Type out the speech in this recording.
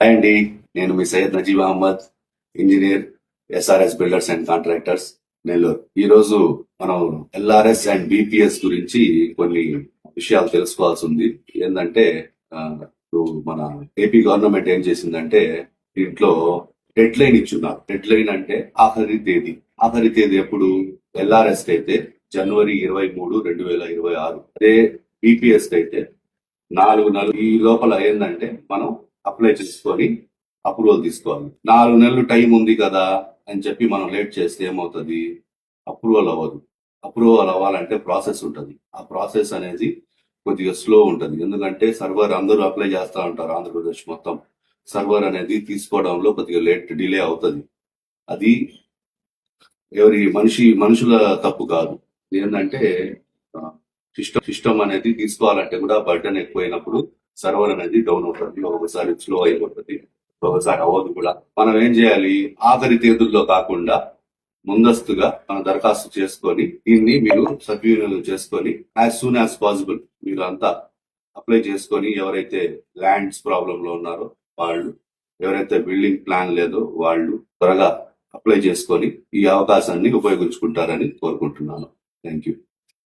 Hi అండి, నేను మీ Syed Najeeb Ahmed, engineer, SRS builders and contractors, Nellore. ఈ రోజు మనం ఎల్ఆర్ఎస్ అండ్ బిపిఎస్ గురించి కొన్ని విషయాలు తెలుసుకోవాల్సి ఉంది. ఏంటంటే ఇప్పుడు మన ఏపీ గవర్నమెంట్ ఏం చేసిందంటే దీంట్లో డెడ్ లైన్ ఇచ్చున్నారు. డెడ్ లైన్ అంటే ఆఖరి తేదీ ఎప్పుడు? ఎల్ఆర్ఎస్ అయితే జనవరి 23, 2026. అదే బిపిఎస్ అయితే 4 నెలలు. ఈ లోపల ఏంటంటే మనం అప్లై చేసుకొని అప్రూవల్ తీసుకోవాలి. 4 నెలలు టైం ఉంది కదా అని చెప్పి మనం లేట్ చేస్తే ఏమవుతుంది? అప్రూవల్ అవ్వదు. అప్రూవల్ అవ్వాలంటే ప్రాసెస్ ఉంటుంది. ఆ ప్రాసెస్ అనేది కొద్దిగా స్లో ఉంటుంది. ఎందుకంటే సర్వర్ అందరూ అప్లై చేస్తూ ఉంటారు. ఆంధ్రప్రదేశ్ మొత్తం సర్వర్ అనేది తీసుకోవడంలో కొద్దిగా డిలే అవుతుంది. అది మనుషుల తప్పు కాదు. ఏంటంటే సిస్టమ్ అనేది తీసుకోవాలంటే కూడా బర్డెన్ ఎక్కువైనప్పుడు సర్వర్ అనేది డౌన్ అవుతుంది. ఒకసారి స్లో అయిపోతుంది, ఒకసారి అవ్వదు కూడా. మనం ఏం చేయాలి? ఆఖరి తేదీల్లో కాకుండా ముందస్తుగా మన దరఖాస్తు చేసుకొని దీన్ని మీరు సద్వినియోగం చేసుకొని యాజ్ సూన్ యాజ్ పాసిబుల్ మీరు అంతా అప్లై చేసుకొని, ఎవరైతే ల్యాండ్స్ ప్రాబ్లం లో ఉన్నారో వాళ్ళు, ఎవరైతే బిల్డింగ్ ప్లాన్ లేదో వాళ్ళు త్వరగా అప్లై చేసుకొని ఈ అవకాశాన్ని ఉపయోగించుకుంటారని కోరుకుంటున్నాను. Thank you.